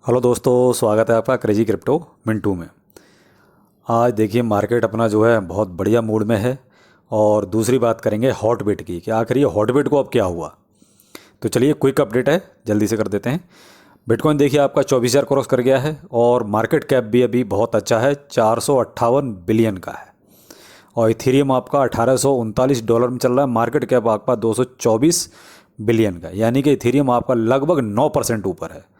Hello दोस्तों, स्वागत है आपका क्रेजी क्रिप्टो मिंटू में। आज देखिए मार्केट अपना जो है बहुत बढ़िया मूड में है। और दूसरी बात करेंगे हॉटबिट की कि आखिर ये हॉटबिट को अब क्या हुआ। तो चलिए क्विक अपडेट है, जल्दी से कर देते हैं। बिटकॉइन देखिए आपका 24,000 क्रॉस कर गया है और मार्केट कैप भी अभी बहुत अच्छा है, 458 बिलियन का है। और इथेरियम आपका $1839 में चल रहा है, मार्केट कैप आपका 224 बिलियन का, यानी कि इथेरियम आपका लगभग 9% ऊपर है।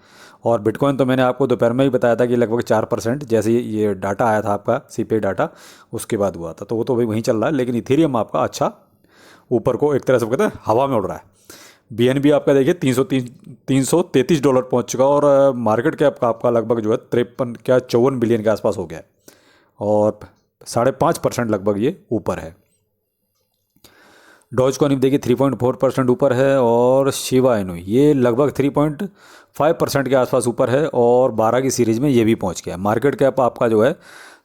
और बिटकॉइन तो मैंने आपको दोपहर में ही बताया था कि लगभग 4%, जैसे ये डाटा आया था आपका सीपीआई डाटा, उसके बाद हुआ था, तो वो तो भाई वहीं चल रहा है। लेकिन इथेरियम आपका अच्छा ऊपर को एक तरह से कहते हैं हवा में उड़ रहा है। बीएनबी आपका देखिए $333 पहुंच चुका और मार्केट कैप का आपका लगभग जो है 54 बिलियन के आसपास हो गया है और 5.5% लगभग ये ऊपर है। डॉज कॉइन देखिए 3.4% ऊपर है और शिबा इनू ये लगभग 3.5% के आसपास ऊपर है और 12 की सीरीज में ये भी पहुंच गया। मार्केट कैप आपका जो है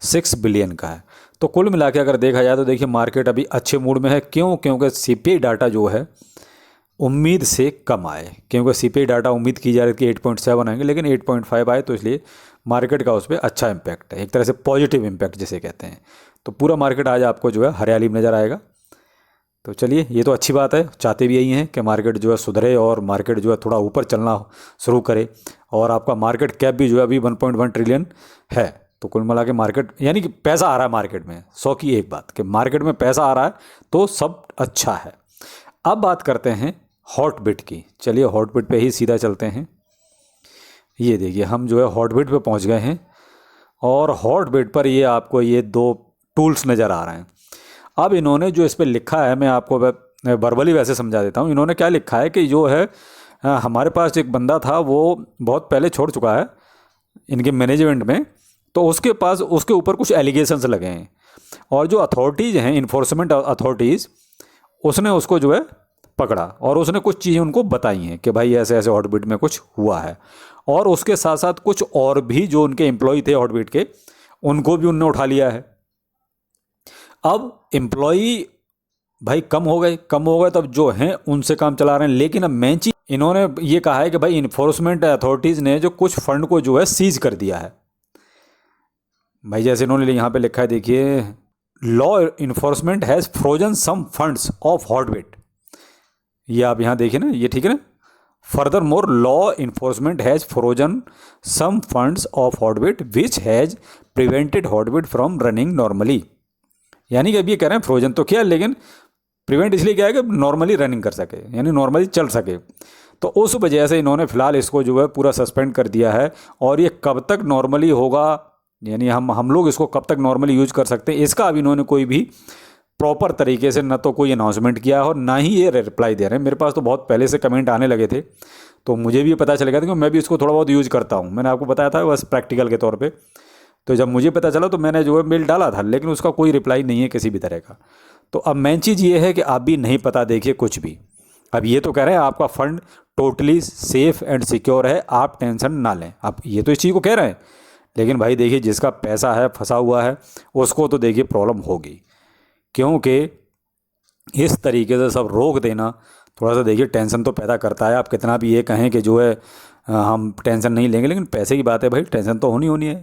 6 बिलियन का है। तो कुल मिला के अगर देखा जाए तो देखिए मार्केट अभी अच्छे मूड में है। क्यों? क्योंकि सीपीआई डाटा जो है उम्मीद से कम आए, क्योंकि सीपीआई डाटा उम्मीद की जा रही थी कि 8.7 आएंगे, लेकिन 8.5 आए, तो इसलिए मार्केट का उस पर अच्छा इम्पैक्ट है, एक तरह से पॉजिटिव इम्पैक्ट जिसे कहते हैं। तो पूरा मार्केट आज आपको जो है हरियाली में नज़र आएगा। तो चलिए ये तो अच्छी बात है, चाहते भी यही हैं कि मार्केट जो है सुधरे और मार्केट जो है थोड़ा ऊपर चलना शुरू करे। और आपका मार्केट कैप भी जो है अभी 1.1 ट्रिलियन है। तो कुल मिला के मार्केट यानी कि पैसा आ रहा है मार्केट में, 100 की एक बात कि मार्केट में पैसा आ रहा है तो सब अच्छा है। अब बात करते हैं हॉटबिट की। चलिए हॉटबिट पे ही सीधा चलते हैं। ये देखिए हम जो है हॉटबिट पे पहुंच गए हैं और हॉटबिट पर ये आपको ये दो टूल्स नज़र आ रहे हैं। अब इन्होंने जो इस पर लिखा है, मैं आपको वर्बली वैसे समझा देता हूँ। इन्होंने क्या लिखा है कि जो है हमारे पास एक बंदा था, वो बहुत पहले छोड़ चुका है इनके मैनेजमेंट में, तो उसके पास उसके ऊपर कुछ एलिगेशंस लगे हैं और जो अथॉरिटीज़ हैं, इन्फोर्समेंट अथॉरिटीज़, उसने उसको जो है पकड़ा और उसने कुछ चीज़ें उनको बताई हैं कि भाई ऐसे ऐसे हॉटबिट में कुछ हुआ है। और उसके साथ साथ कुछ और भी जो उनके एम्प्लॉय थे हॉटबिट के, उनको भी उनने उठा लिया है। अब एम्प्लॉई भाई कम हो गए तब जो हैं उनसे काम चला रहे हैं। लेकिन अब मेन चीज इन्होंने ये कहा है कि भाई इन्फोर्समेंट अथॉरिटीज़ ने जो कुछ फंड को जो है सीज कर दिया है। भाई जैसे इन्होंने यहाँ पे लिखा है, देखिए, law enforcement has frozen some funds of Hotbit. ये आप यहाँ देखिए ना, ये ठीक है ना। Furthermore law enforcement has frozen some funds of Hotbit which has prevented Hotbit from running normally. यानी कि अब ये कह रहे हैं फ्रोजन तो किया, लेकिन प्रिवेंट इसलिए किया है कि नॉर्मली रनिंग कर सके, यानी नॉर्मली चल सके। तो उस वजह से इन्होंने फ़िलहाल इसको जो है पूरा सस्पेंड कर दिया है। और ये कब तक नॉर्मली होगा, यानी हम लोग इसको कब तक नॉर्मली यूज कर सकते हैं, इसका अभी इन्होंने कोई भी प्रॉपर तरीके से ना तो कोई अनाउंसमेंट किया और ना ही ये रिप्लाई दे रहे हैं। मेरे पास तो बहुत पहले से कमेंट आने लगे थे, तो मुझे भी पता चल गया था कि मैं भी इसको थोड़ा बहुत यूज़ करता हूँ। मैंने आपको बताया था बस प्रैक्टिकल के तौर पे। तो जब मुझे पता चला तो मैंने जो है मेल डाला था, लेकिन उसका कोई रिप्लाई नहीं है किसी भी तरह का। तो अब मेन चीज़ ये है कि आप भी नहीं पता देखिए कुछ भी। अब ये तो कह रहे हैं आपका fund totally safe and secure है, आप टेंशन ना लें। अब ये तो इस चीज़ को कह रहे हैं, लेकिन भाई देखिए जिसका पैसा है फंसा हुआ है उसको तो देखिए प्रॉब्लम होगी। क्योंकि इस तरीके से सब रोक देना थोड़ा सा देखिए टेंशन तो पैदा करता है। आप कितना भी ये कहें कि जो है हम टेंशन नहीं लेंगे, लेकिन पैसे की बात है भाई, टेंशन तो होनी होनी है।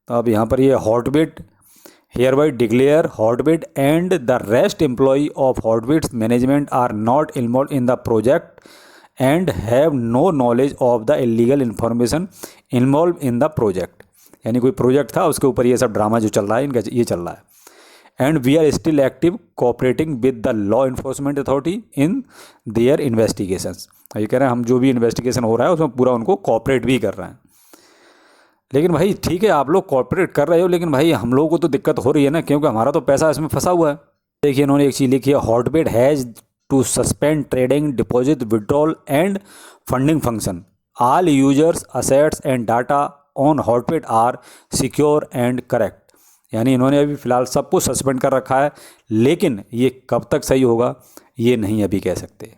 तो अब यहाँ पर ये Hotbit hereby declare Hotbit and the rest employee of Hotbit's management are not involved in the project and have no knowledge of the illegal information involved in the project। यानी कोई प्रोजेक्ट था उसके ऊपर ये सब ड्रामा जो चल रहा है इनका ये चल रहा है। And we are still active cooperating with the law enforcement authority in their investigations. ये कह रहे हैं हम जो भी इन्वेस्टिगेशन हो रहा है उसमें पूरा उनको कोऑपरेट भी कर रहे हैं। लेकिन भाई ठीक है आप लोग कॉर्पोरेट कर रहे हो, लेकिन भाई हम लोगों को तो दिक्कत हो रही है ना, क्योंकि हमारा तो पैसा इसमें फंसा हुआ है। देखिए इन्होंने एक चीज़ लिखी है, Hotbit has to suspend trading deposit withdrawal and funding function. All users assets and data on Hotbit are secure and correct. यानी इन्होंने अभी फ़िलहाल सब कुछ सस्पेंड कर रखा है, लेकिन ये कब तक सही होगा ये नहीं अभी कह सकते,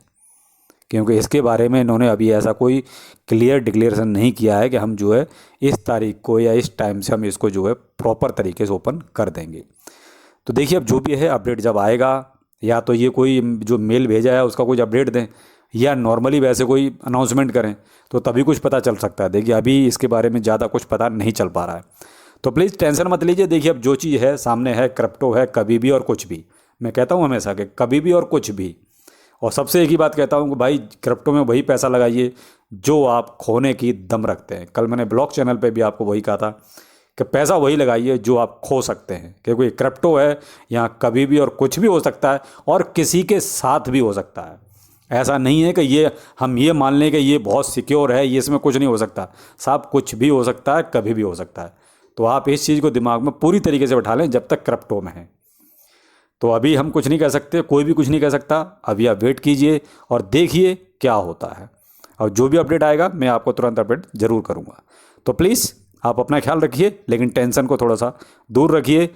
क्योंकि इसके बारे में इन्होंने अभी ऐसा कोई क्लियर डिक्लेरेशन नहीं किया है कि हम जो है इस तारीख को या इस टाइम से हम इसको जो है प्रॉपर तरीके से ओपन कर देंगे। तो देखिए अब जो भी है अपडेट जब आएगा, या तो ये कोई जो मेल भेजा है उसका कुछ अपडेट दें, या नॉर्मली वैसे कोई अनाउंसमेंट करें तो तभी कुछ पता चल सकता है। देखिए अभी इसके बारे में ज़्यादा कुछ पता नहीं चल पा रहा है, तो प्लीज़ टेंशन मत लीजिए। देखिए अब जो चीज़ है सामने है, क्रिप्टो है, कभी भी और कुछ भी। मैं कहता हूँ हमेशा कि कभी भी और कुछ भी। और सबसे एक ही बात कहता हूँ कि भाई क्रिप्टो में वही पैसा लगाइए जो आप खोने की दम रखते हैं। कल मैंने ब्लॉग चैनल पे भी आपको वही कहा था कि पैसा वही लगाइए जो आप खो सकते हैं, क्योंकि क्रिप्टो है, यहाँ कभी भी और कुछ भी हो सकता है और किसी के साथ भी हो सकता है। ऐसा नहीं है कि ये हम ये मान लें कि ये बहुत सिक्योर है, ये इसमें कुछ नहीं हो सकता। साहब कुछ भी हो सकता है, कभी भी हो सकता है। तो आप इस चीज़ को दिमाग में पूरी तरीके से बैठा लें जब तक क्रिप्टो में है। तो अभी हम कुछ नहीं कह सकते, कोई भी कुछ नहीं कह सकता। अभी आप वेट कीजिए और देखिए क्या होता है, और जो भी अपडेट आएगा मैं आपको तुरंत अपडेट ज़रूर करूँगा। तो प्लीज़ आप अपना ख्याल रखिए, लेकिन टेंशन को थोड़ा सा दूर रखिए,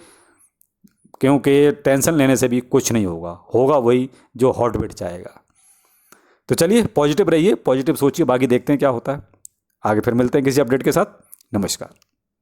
क्योंकि टेंशन लेने से भी कुछ नहीं होगा, होगा वही जो हॉट बिट जाएगा। तो चलिए पॉजिटिव रहिए, पॉजिटिव सोचिए, बाकी देखते हैं क्या होता है। आगे फिर मिलते हैं किसी अपडेट के साथ। नमस्कार।